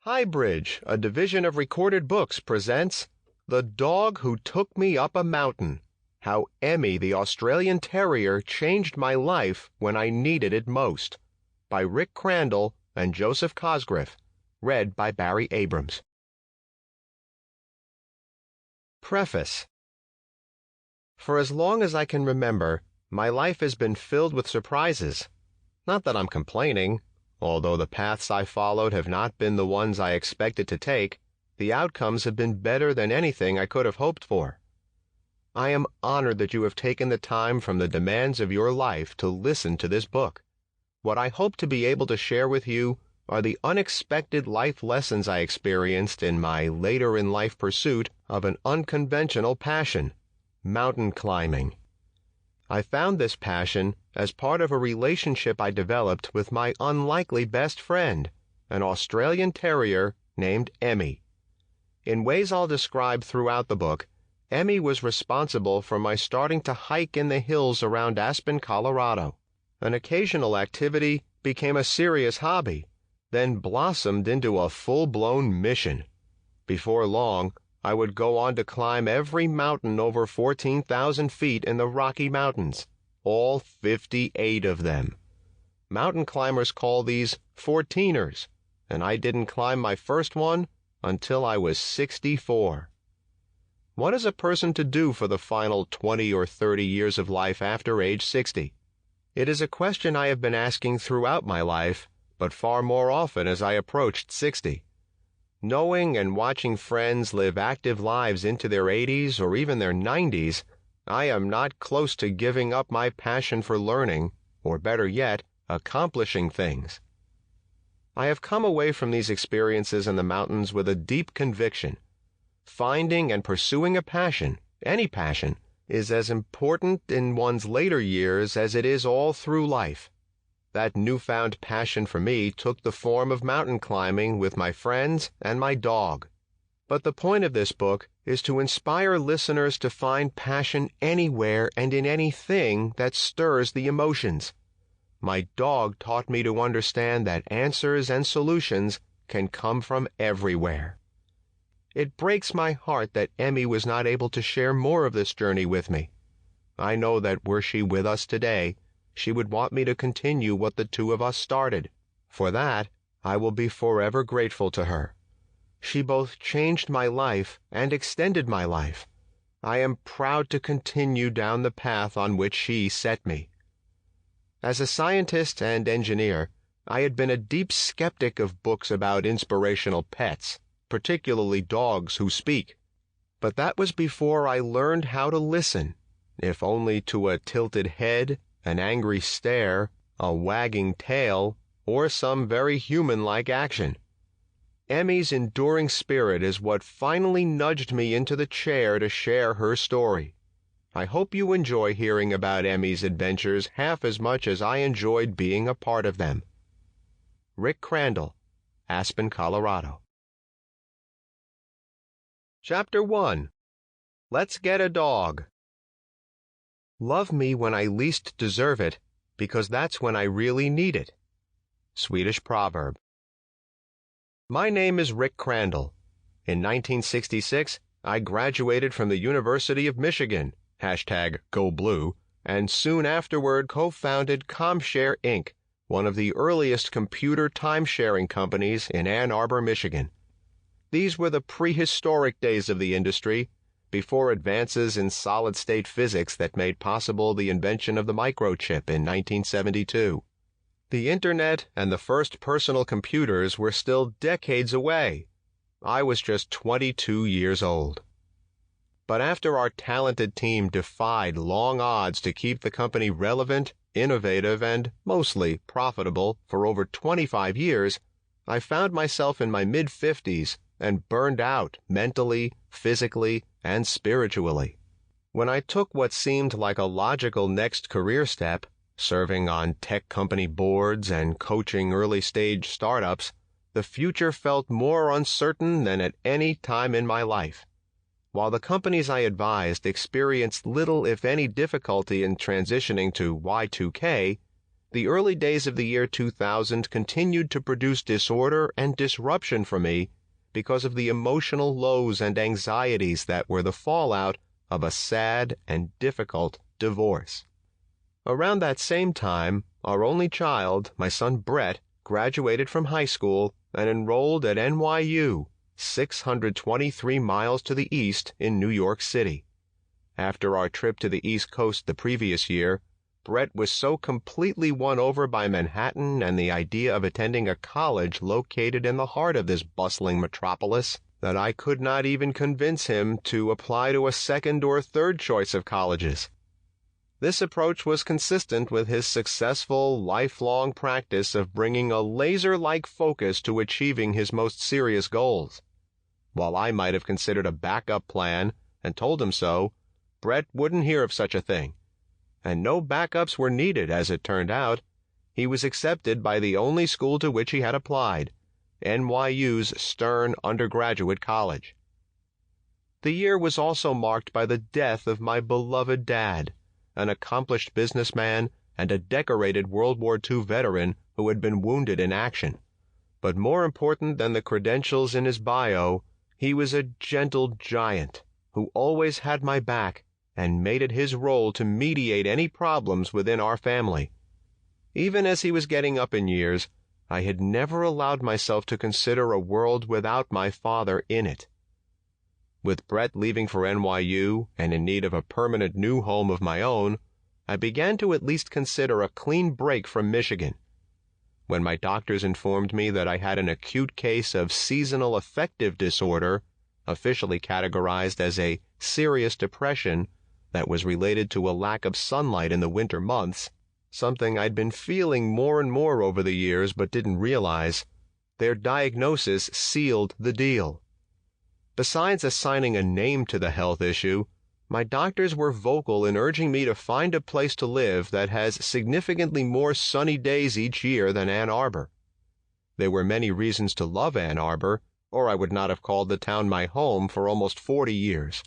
HighBridge, a division of Recorded Books, presents The Dog Who Took Me Up a Mountain: How Emme the Australian Terrier Changed My Life When I Needed It Most, by Rick Crandall and Joseph Cosgriff, read by Barry Abrams. Preface. For as long as I can remember, my life has been filled with surprises. Not that I'm complaining. Although the paths I followed have not been the ones I expected to take, the outcomes have been better than anything I could have hoped for. I am honored that you have taken the time from the demands of your life to listen to this book. What I hope to be able to share with you are the unexpected life lessons I experienced in my later-in-life pursuit of an unconventional passion: mountain climbing. I found this passion as part of a relationship I developed with my unlikely best friend, an Australian Terrier named Emme. In ways I'll describe throughout the book, Emme was responsible for my starting to hike in the hills around Aspen, Colorado. An occasional activity became a serious hobby, then blossomed into a full-blown mission. Before long, I would go on to climb every mountain over 14,000 feet in the Rocky Mountains, all 58 of them. Mountain climbers call these 14ers, and I didn't climb my first one until I was 64. What is a person to do for the final 20 or 30 years of life after age 60? It is a question I have been asking throughout my life, but far more often as I approached 60. Knowing and watching friends live active lives into their 80s or even their 90s, I am not close to giving up my passion for learning, or better yet, accomplishing things. I have come away from these experiences in the mountains with a deep conviction. Finding and pursuing a passion, any passion, is as important in one's later years as it is all through life. That newfound passion for me took the form of mountain climbing with my friends and my dog. But the point of this book is to inspire listeners to find passion anywhere and in anything that stirs the emotions. My dog taught me to understand that answers and solutions can come from everywhere. It breaks my heart that Emme was not able to share more of this journey with me. I know that were she with us today, she would want me to continue what the two of us started. For that, I will be forever grateful to her. She both changed my life and extended my life. I am proud to continue down the path on which she set me. As a scientist and engineer, I had been a deep skeptic of books about inspirational pets, particularly dogs who speak. But that was before I learned how to listen, if only to a tilted head, an angry stare, a wagging tail, or some very human-like action. Emme's enduring spirit is what finally nudged me into the chair to share her story. I hope you enjoy hearing about Emme's adventures half as much as I enjoyed being a part of them. Rick Crandall, Aspen, Colorado. Chapter 1. Let's Get a Dog. Love me when I least deserve it, because that's when I really need it. Swedish proverb. My name is Rick Crandall. In 1966, I graduated from the University of Michigan, #GoBlue, and soon afterward co-founded ComShare Inc., one of the earliest computer time-sharing companies in Ann Arbor, Michigan. These were the prehistoric days of the industry, before advances in solid-state physics that made possible the invention of the microchip in 1972. The Internet and the first personal computers were still decades away. I was just 22 years old. But after our talented team defied long odds to keep the company relevant, innovative, and mostly profitable for over 25 years, I found myself in my mid-50s and burned out mentally, physically, and spiritually. When I took what seemed like a logical next career step, serving on tech company boards and coaching early-stage startups, the future felt more uncertain than at any time in my life. While the companies I advised experienced little if any difficulty in transitioning to Y2K, the early days of the year 2000 continued to produce disorder and disruption for me because of the emotional lows and anxieties that were the fallout of a sad and difficult divorce. Around that same time, our only child, my son Brett, graduated from high school and enrolled at NYU, 623 miles to the east in New York City. After our trip to the East Coast the previous year, Brett was so completely won over by Manhattan and the idea of attending a college located in the heart of this bustling metropolis that I could not even convince him to apply to a second or third choice of colleges. This approach was consistent with his successful, lifelong practice of bringing a laser-like focus to achieving his most serious goals. While I might have considered a backup plan and told him so, Brett wouldn't hear of such a thing. And no backups were needed, as it turned out. He was accepted by the only school to which he had applied, NYU's Stern Undergraduate College. The year was also marked by the death of my beloved dad, an accomplished businessman and a decorated World War II veteran who had been wounded in action. But more important than the credentials in his bio, he was a gentle giant who always had my back and made it his role to mediate any problems within our family. Even as he was getting up in years, I had never allowed myself to consider a world without my father in it. With Brett leaving for NYU and in need of a permanent new home of my own, I began to at least consider a clean break from Michigan. When my doctors informed me that I had an acute case of seasonal affective disorder, officially categorized as a serious depression that was related to a lack of sunlight in the winter months, something I'd been feeling more and more over the years but didn't realize, their diagnosis sealed the deal. Besides assigning a name to the health issue, my doctors were vocal in urging me to find a place to live that has significantly more sunny days each year than Ann Arbor. There were many reasons to love Ann Arbor, or I would not have called the town my home for almost 40 years.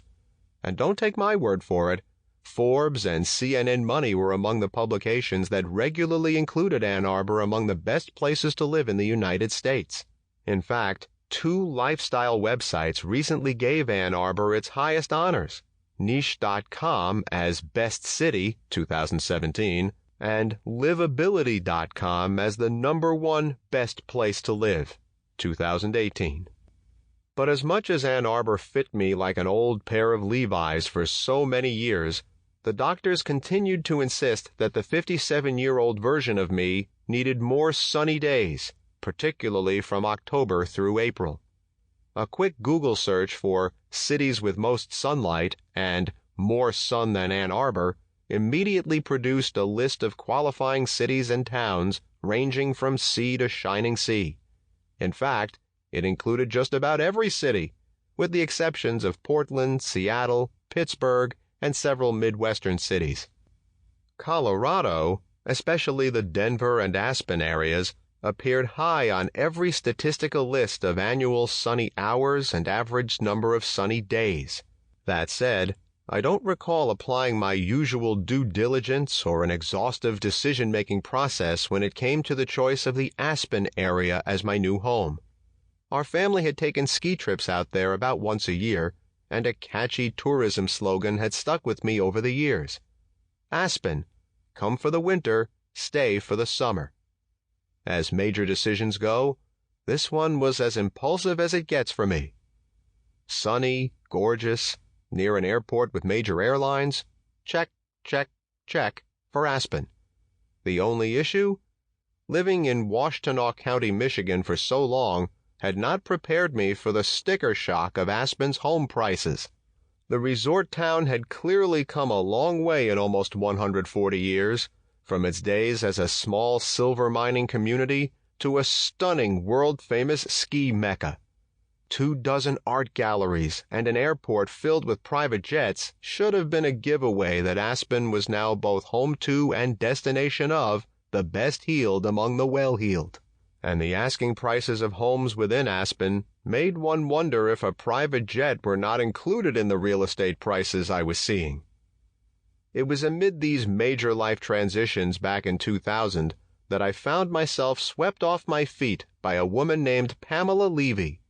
And don't take my word for it, Forbes and CNN Money were among the publications that regularly included Ann Arbor among the best places to live in the United States. In fact, 2 lifestyle websites recently gave Ann Arbor its highest honors, Niche.com as Best City 2017 and Livability.com as the #1 best place to live 2018. But as much as Ann Arbor fit me like an old pair of Levi's for so many years, the doctors continued to insist that the 57-year-old version of me needed more sunny days, particularly from October through April. A quick Google search for cities with most sunlight and more sun than Ann Arbor immediately produced a list of qualifying cities and towns ranging from sea to shining sea. In fact, it included just about every city, with the exceptions of Portland, Seattle, Pittsburgh, and several Midwestern cities. Colorado, especially the Denver and Aspen areas, appeared high on every statistical list of annual sunny hours and average number of sunny days. That said, I don't recall applying my usual due diligence or an exhaustive decision-making process when it came to the choice of the Aspen area as my new home. Our family had taken ski trips out there about once a year, and a catchy tourism slogan had stuck with me over the years. Aspen, come for the winter, stay for the summer. As major decisions go, this one was as impulsive as it gets for me. Sunny, gorgeous, near an airport with major airlines, check, check, check for Aspen. The only issue? Living in Washtenaw County, Michigan for so long had not prepared me for the sticker shock of Aspen's home prices. The resort town had clearly come a long way in almost 140 years, from its days as a small silver mining community to a stunning world-famous ski mecca. 24 art galleries and an airport filled with private jets should have been a giveaway that Aspen was now both home to and destination of the best-heeled among the well-heeled. And the asking prices of homes within Aspen made one wonder if a private jet were not included in the real estate prices I was seeing. It was amid these major life transitions back in 2000 that I found myself swept off my feet by a woman named Pamela Levy.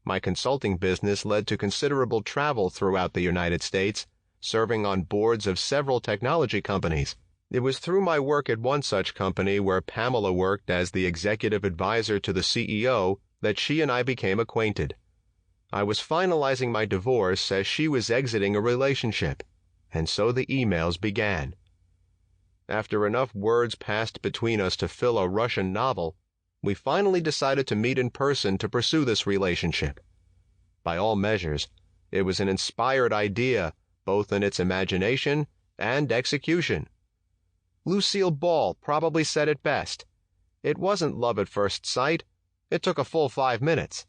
My consulting business led to considerable travel throughout the United States, serving on boards of several technology companies. It was through my work at one such company where Pamela worked as the executive advisor to the CEO that she and I became acquainted. I was finalizing my divorce as she was exiting a relationship, and so the emails began. After enough words passed between us to fill a Russian novel, we finally decided to meet in person to pursue this relationship. By all measures, it was an inspired idea, both in its imagination and execution. Lucille Ball probably said it best. It wasn't love at first sight. It took a full 5 minutes.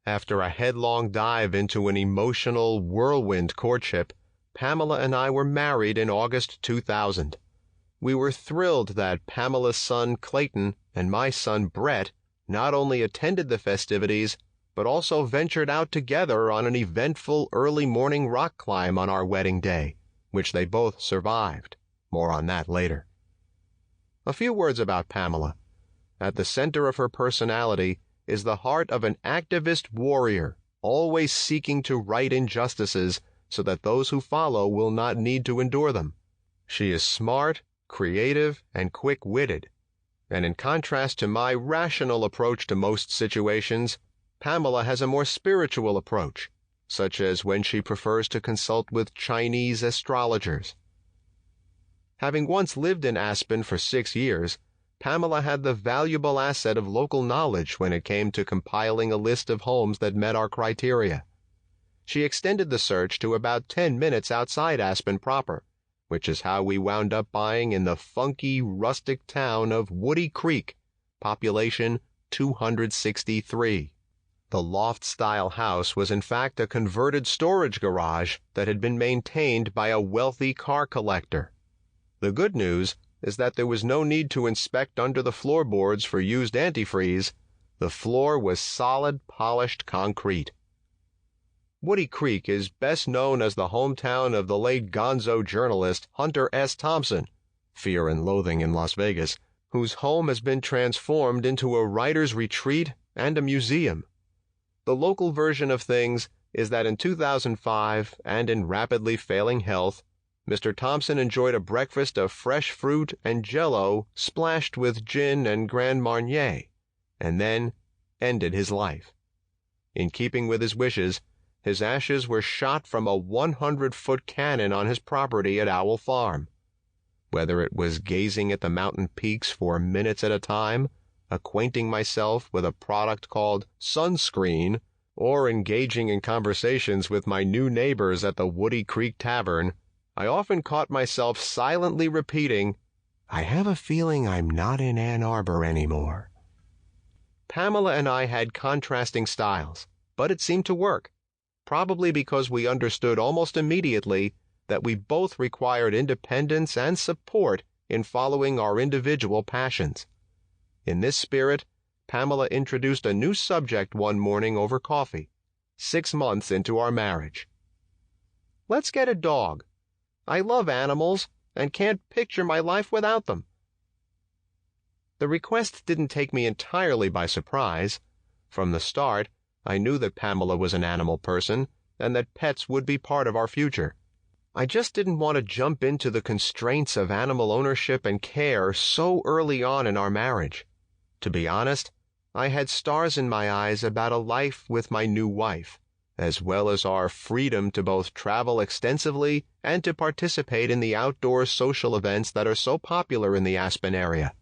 After a headlong dive into an emotional whirlwind courtship, Pamela and I were married in August 2000. We were thrilled that Pamela's son Clayton and my son Brett not only attended the festivities, but also ventured out together on an eventful early morning rock climb on our wedding day, which they both survived. More on that later. A few words about Pamela. At the center of her personality is the heart of an activist warrior, always seeking to right injustices so that those who follow will not need to endure them. She is smart, creative, and quick-witted. And in contrast to my rational approach to most situations, Pamela has a more spiritual approach, such as when she prefers to consult with Chinese astrologers. Having once lived in Aspen for 6 years, Pamela had the valuable asset of local knowledge when it came to compiling a list of homes that met our criteria. She extended the search to about 10 minutes outside Aspen proper, which is how we wound up buying in the funky, rustic town of Woody Creek, population 263. The loft-style house was in fact a converted storage garage that had been maintained by a wealthy car collector. The good news is that there was no need to inspect under the floorboards for used antifreeze. The floor was solid, polished concrete. Woody Creek is best known as the hometown of the late gonzo journalist Hunter S. Thompson, Fear and Loathing in Las Vegas, whose home has been transformed into a writer's retreat and a museum. The local version of things is that in 2005, and in rapidly failing health, Mr. Thompson enjoyed a breakfast of fresh fruit and Jell-O splashed with gin and Grand Marnier, and then ended his life. In keeping with his wishes, his ashes were shot from a 100-foot cannon on his property at Owl Farm. Whether it was gazing at the mountain peaks for minutes at a time, acquainting myself with a product called sunscreen, or engaging in conversations with my new neighbors at the Woody Creek Tavern, I often caught myself silently repeating, "I have a feeling I'm not in Ann Arbor anymore." Pamela and I had contrasting styles, but it seemed to work, probably because we understood almost immediately that we both required independence and support in following our individual passions. In this spirit, Pamela introduced a new subject one morning over coffee, 6 months into our marriage. "Let's get a dog. I love animals and can't picture my life without them." The request didn't take me entirely by surprise. From the start, I knew that Pamela was an animal person and that pets would be part of our future. I just didn't want to jump into the constraints of animal ownership and care so early on in our marriage. To be honest, I had stars in my eyes about a life with my new wife, as well as our freedom to both travel extensively and to participate in the outdoor social events that are so popular in the Aspen area.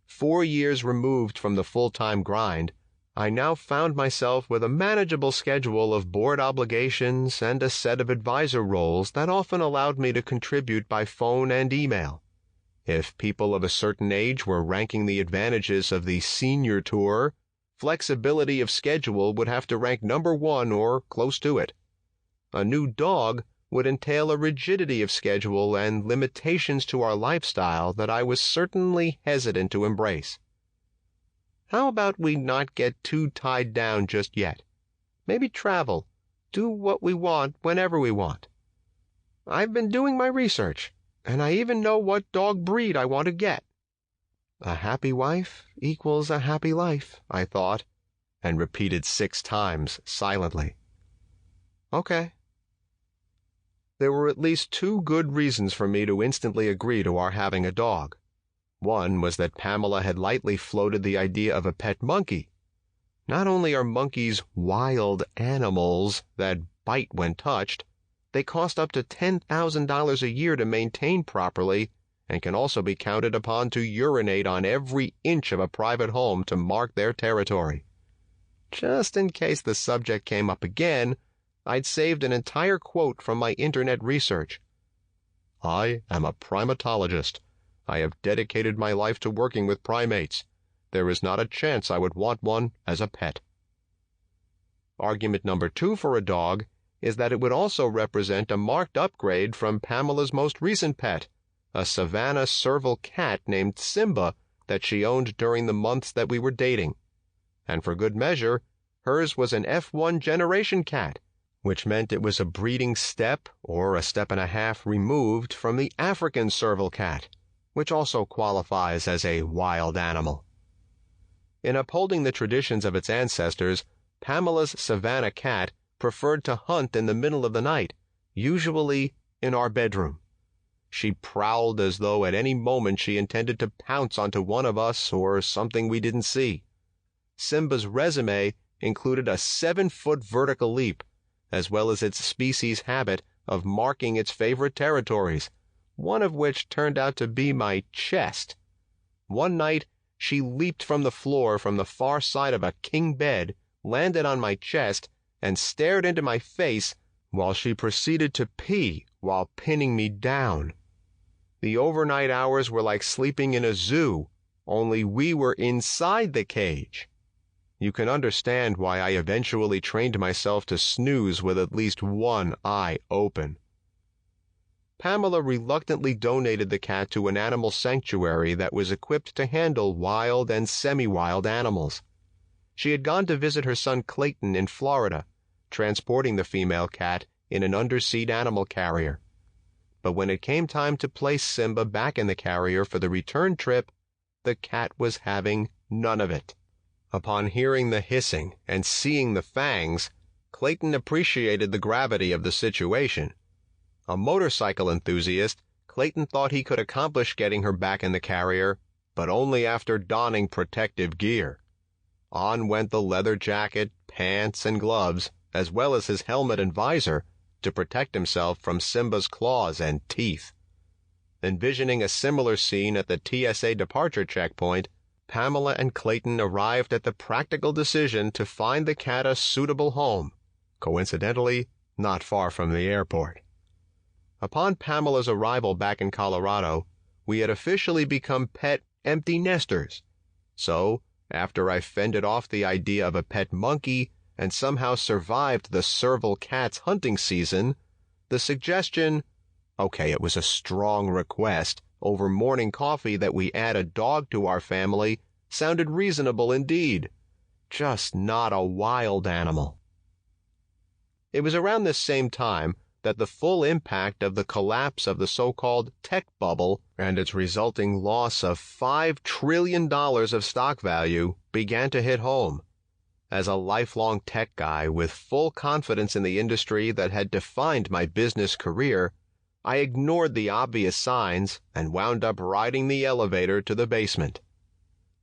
4 years removed from the full-time grind, I now found myself with a manageable schedule of board obligations and a set of advisor roles that often allowed me to contribute by phone and email. If people of a certain age were ranking the advantages of the senior tour, flexibility of schedule would have to rank number 1 or close to it. A new dog would entail a rigidity of schedule and limitations to our lifestyle that I was certainly hesitant to embrace. How about we not get too tied down just yet? Maybe travel, do what we want whenever we want. I've been doing my research, and I even know what dog breed I want to get." A happy wife equals a happy life, I thought, and repeated 6 times silently. Okay. There were at least 2 good reasons for me to instantly agree to our having a dog. One was that Pamela had lightly floated the idea of a pet monkey. Not only are monkeys wild animals that bite when touched, they cost up to $10,000 a year to maintain properly and can also be counted upon to urinate on every inch of a private home to mark their territory. Just in case the subject came up again, I'd saved an entire quote from my internet research. "I am a primatologist. I have dedicated my life to working with primates. There is not a chance I would want one as a pet." Argument number 2 for a dog is that it would also represent a marked upgrade from Pamela's most recent pet, a Savannah serval cat named Simba that she owned during the months that we were dating. And for good measure, hers was an F1 generation cat, which meant it was a breeding step or a step and a half removed from the African serval cat, which also qualifies as a wild animal. In upholding the traditions of its ancestors, Pamela's Savannah cat preferred to hunt in the middle of the night, usually in our bedroom. She prowled as though at any moment she intended to pounce onto one of us or something we didn't see. Simba's resume included a 7-foot vertical leap, as well as its species habit of marking its favorite territories, one of which turned out to be my chest. One night, she leaped from the floor from the far side of a king bed, landed on my chest, and stared into my face while she proceeded to pee while pinning me down. The overnight hours were like sleeping in a zoo, only we were inside the cage. You can understand why I eventually trained myself to snooze with at least one eye open. Pamela reluctantly donated the cat to an animal sanctuary that was equipped to handle wild and semi-wild animals. She had gone to visit her son Clayton in Florida, transporting the female cat in an underseat animal carrier. But when it came time to place Simba back in the carrier for the return trip, the cat was having none of it. Upon hearing the hissing and seeing the fangs, Clayton appreciated the gravity of the situation. A motorcycle enthusiast, Clayton thought he could accomplish getting her back in the carrier, but only after donning protective gear. On went the leather jacket, pants, and gloves, as well as his helmet and visor, to protect himself from Simba's claws and teeth. Envisioning a similar scene at the TSA departure checkpoint, Pamela and Clayton arrived at the practical decision to find the cat a suitable home, coincidentally, not far from the airport. Upon Pamela's arrival back in Colorado, we had officially become pet empty nesters. So, after I fended off the idea of a pet monkey and somehow survived the serval cat's hunting season, the suggestion, okay, it was a strong request, over morning coffee that we add a dog to our family, sounded reasonable indeed. Just not a wild animal. It was around this same time that the full impact of the collapse of the so-called tech bubble and its resulting loss of $5 trillion of stock value began to hit home. As a lifelong tech guy with full confidence in the industry that had defined my business career, I ignored the obvious signs and wound up riding the elevator to the basement.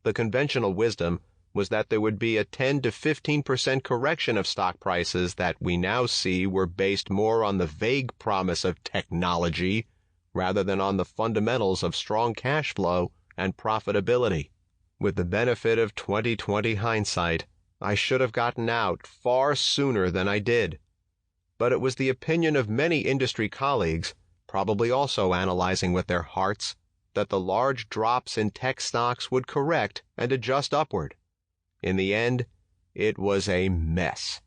The conventional wisdom was that there would be a 10 to 15% correction of stock prices that we now see were based more on the vague promise of technology rather than on the fundamentals of strong cash flow and profitability. With the benefit of 20/20 hindsight, I should have gotten out far sooner than I did. But it was the opinion of many industry colleagues, probably also analyzing with their hearts, that the large drops in tech stocks would correct and adjust upward. In the end, it was a mess.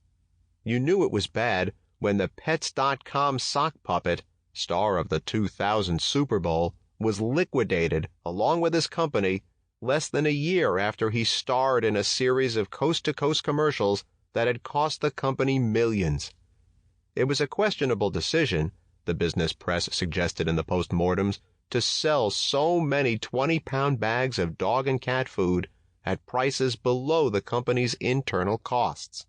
You knew it was bad when the Pets.com sock puppet, star of the 2000 Super Bowl, was liquidated along with his company less than a year after he starred in a series of coast-to-coast commercials that had cost the company millions. It was a questionable decision, the business press suggested in the postmortems, to sell so many 20-pound bags of dog and cat food at prices below the company's internal costs.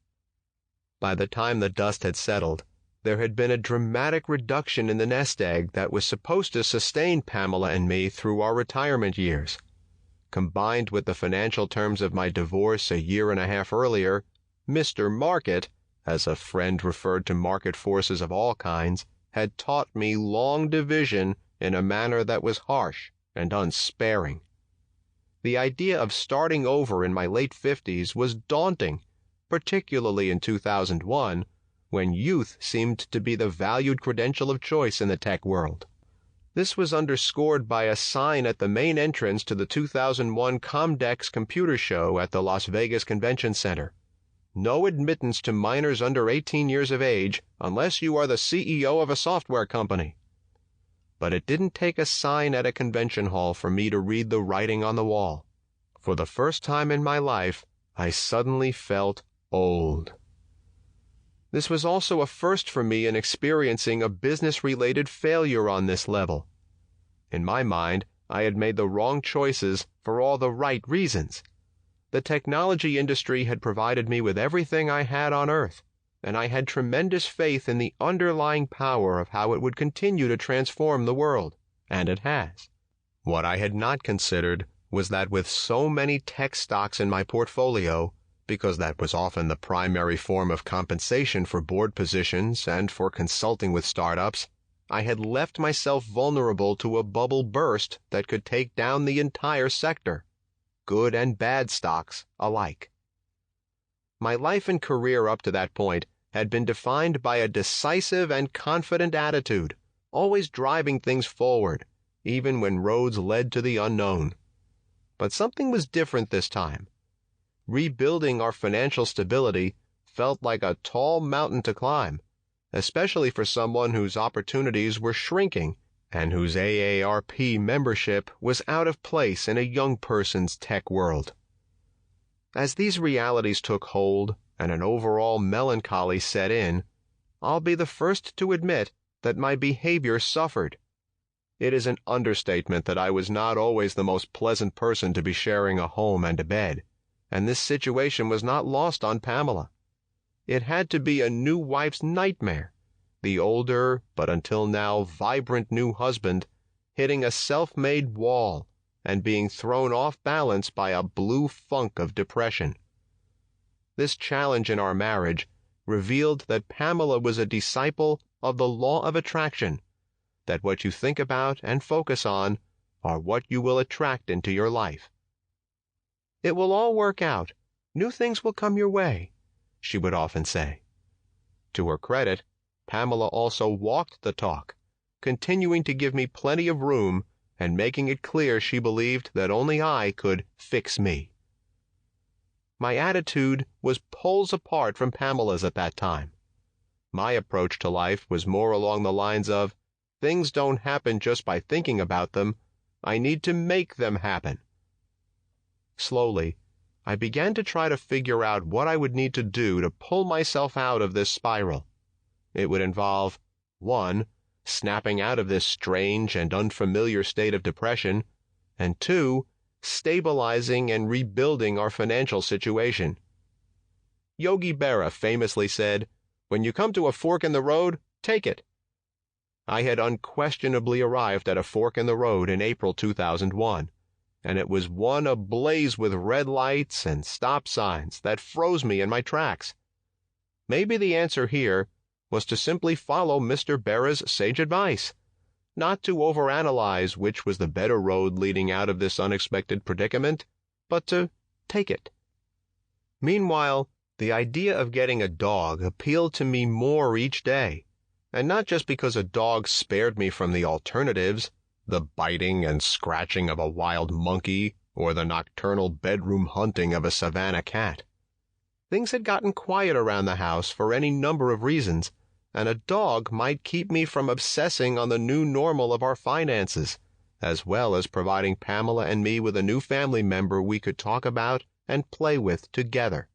By the time the dust had settled, there had been a dramatic reduction in the nest egg that was supposed to sustain Pamela and me through our retirement years. Combined with the financial terms of my divorce a year and a half earlier, Mr. Market, as a friend referred to market forces of all kinds, had taught me long division in a manner that was harsh and unsparing. The idea of starting over in my late 50s was daunting, particularly in 2001, when youth seemed to be the valued credential of choice in the tech world. This was underscored by a sign at the main entrance to the 2001 Comdex computer show at the Las Vegas Convention Center. No admittance to minors under 18 years of age unless you are the CEO of a software company. But it didn't take a sign at a convention hall for me to read the writing on the wall. For the first time in my life, I suddenly felt old. This was also a first for me in experiencing a business-related failure on this level. In my mind, I had made the wrong choices for all the right reasons. The technology industry had provided me with everything I had on Earth, and I had tremendous faith in the underlying power of how it would continue to transform the world, and it has. What I had not considered was that with so many tech stocks in my portfolio, because that was often the primary form of compensation for board positions and for consulting with startups, I had left myself vulnerable to a bubble burst that could take down the entire sector, good and bad stocks alike. My life and career up to that point had been defined by a decisive and confident attitude, always driving things forward, even when roads led to the unknown. But something was different this time. Rebuilding our financial stability felt like a tall mountain to climb, especially for someone whose opportunities were shrinking and whose AARP membership was out of place in a young person's tech world. As these realities took hold and an overall melancholy set in, I'll be the first to admit that my behavior suffered. It is an understatement that I was not always the most pleasant person to be sharing a home and a bed, and this situation was not lost on Pamela. It had to be a new wife's nightmare, the older, but until now vibrant new husband hitting a self-made wall and being thrown off balance by a blue funk of depression. This challenge in our marriage revealed that Pamela was a disciple of the law of attraction, that what you think about and focus on are what you will attract into your life. "It will all work out. New things will come your way," she would often say. To her credit, Pamela also walked the talk, continuing to give me plenty of room and making it clear she believed that only I could fix me. My attitude was poles apart from Pamela's at that time. My approach to life was more along the lines of, things don't happen just by thinking about them, I need to make them happen. Slowly, I began to try to figure out what I would need to do to pull myself out of this spiral. It would involve 1. Snapping out of this strange and unfamiliar state of depression, and 2. Stabilizing and rebuilding our financial situation. Yogi Berra famously said, "When you come to a fork in the road, take it." I had unquestionably arrived at a fork in the road in April 2001, and it was one ablaze with red lights and stop signs that froze me in my tracks. Maybe the answer here was to simply follow Mr. Berra's sage advice, not to overanalyze which was the better road leading out of this unexpected predicament, but to take it. Meanwhile, the idea of getting a dog appealed to me more each day, and not just because a dog spared me from the alternatives, the biting and scratching of a wild monkey or the nocturnal bedroom hunting of a savanna cat. Things had gotten quiet around the house for any number of reasons, and a dog might keep me from obsessing on the new normal of our finances, as well as providing Pamela and me with a new family member we could talk about and play with together.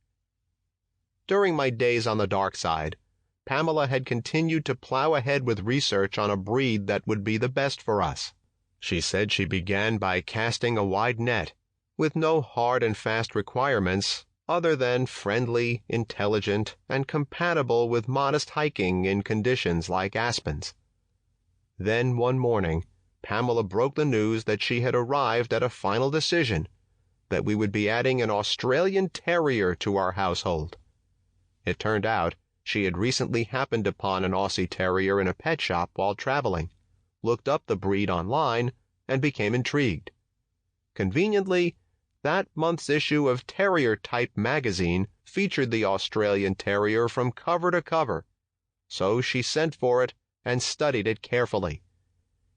During my days on the dark side, Pamela had continued to plow ahead with research on a breed that would be the best for us. She said she began by casting a wide net, with no hard and fast requirements other than friendly, intelligent, and compatible with modest hiking in conditions like aspens. Then one morning, Pamela broke the news that she had arrived at a final decision, that we would be adding an Australian Terrier to our household. It turned out she had recently happened upon an Aussie Terrier in a pet shop while traveling, looked up the breed online, and became intrigued. Conveniently, that month's issue of Terrier Type magazine featured the Australian Terrier from cover to cover, so she sent for it and studied it carefully.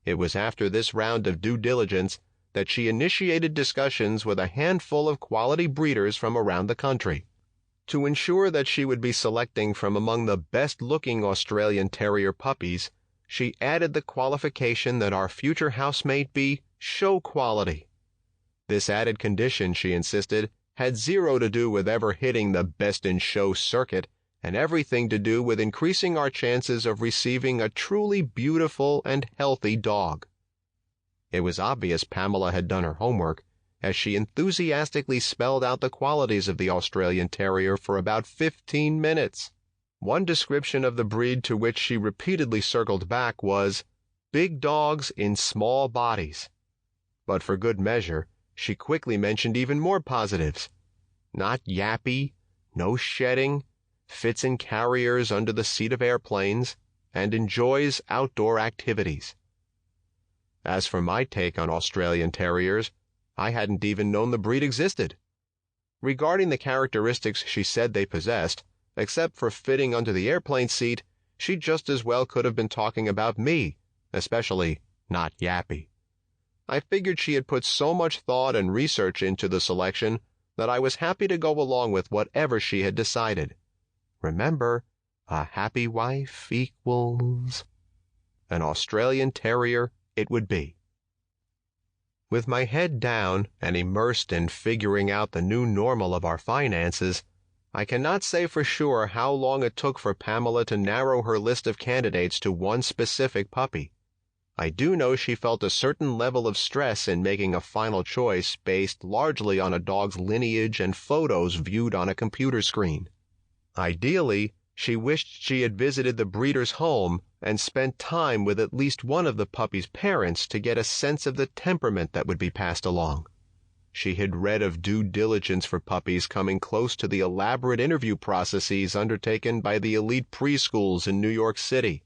It was after this round of due diligence that she initiated discussions with a handful of quality breeders from around the country. To ensure that she would be selecting from among the best-looking Australian Terrier puppies, she added the qualification that our future housemate be show quality. This added condition, she insisted, had zero to do with ever hitting the best-in-show circuit and everything to do with increasing our chances of receiving a truly beautiful and healthy dog. It was obvious Pamela had done her homework, as she enthusiastically spelled out the qualities of the Australian Terrier for about 15 minutes. One description of the breed to which she repeatedly circled back was, "big dogs in small bodies." But for good measure, she quickly mentioned even more positives. Not yappy, no shedding, fits in carriers under the seat of airplanes, and enjoys outdoor activities. As for my take on Australian Terriers, I hadn't even known the breed existed. Regarding the characteristics she said they possessed, except for fitting under the airplane seat, she just as well could have been talking about me, especially not yappy. I figured she had put so much thought and research into the selection that I was happy to go along with whatever she had decided. Remember, a happy wife equals an Australian Terrier it would be. With my head down and immersed in figuring out the new normal of our finances, I cannot say for sure how long it took for Pamela to narrow her list of candidates to one specific puppy. I do know she felt a certain level of stress in making a final choice based largely on a dog's lineage and photos viewed on a computer screen. Ideally, she wished she had visited the breeder's home and spent time with at least one of the puppy's parents to get a sense of the temperament that would be passed along. She had read of due diligence for puppies coming close to the elaborate interview processes undertaken by the elite preschools in New York City.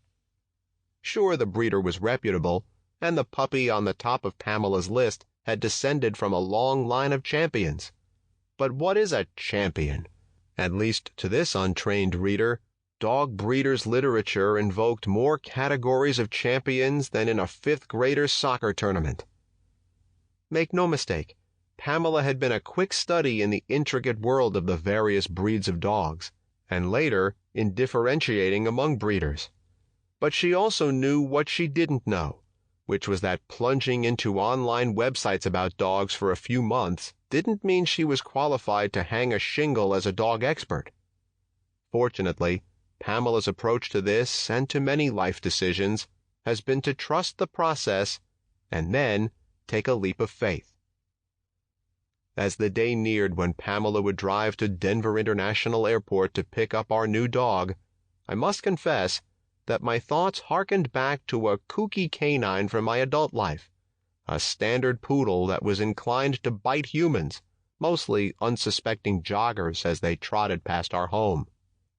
Sure, the breeder was reputable, and the puppy on the top of Pamela's list had descended from a long line of champions. But what is a champion? At least to this untrained reader, dog breeders' literature invoked more categories of champions than in a fifth-grader's soccer tournament. Make no mistake, Pamela had been a quick study in the intricate world of the various breeds of dogs, and later in differentiating among breeders. But she also knew what she didn't know, which was that plunging into online websites about dogs for a few months didn't mean she was qualified to hang a shingle as a dog expert. Fortunately, Pamela's approach to this and to many life decisions has been to trust the process and then take a leap of faith. As the day neared when Pamela would drive to Denver International Airport to pick up our new dog, I must confess that my thoughts harkened back to a kooky canine from my adult life, a standard poodle that was inclined to bite humans, mostly unsuspecting joggers as they trotted past our home.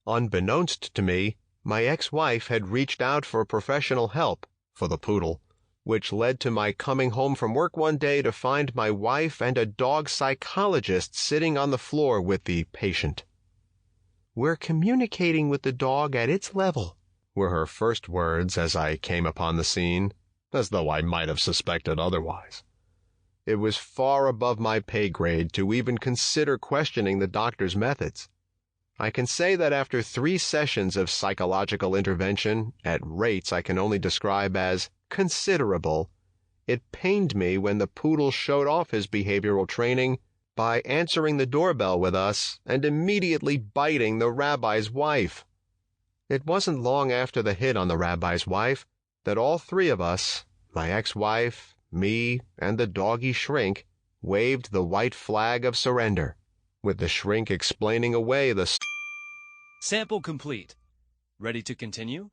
Unbeknownst to me, my ex-wife had reached out for professional help for the poodle, which led to my coming home from work one day to find my wife and a dog psychologist sitting on the floor with the patient. "We're communicating with the dog at its level," were her first words as I came upon the scene, as though I might have suspected otherwise. It was far above my pay grade to even consider questioning the doctor's methods. I can say that after 3 sessions of psychological intervention, at rates I can only describe as considerable, it pained me when the poodle showed off his behavioral training by answering the doorbell with us and immediately biting the rabbi's wife. It wasn't long after the hit on the rabbi's wife that all three of us, my ex-wife, me, and the doggy Shrink, waved the white flag of surrender, with the Shrink explaining away the Sample complete. Ready to continue?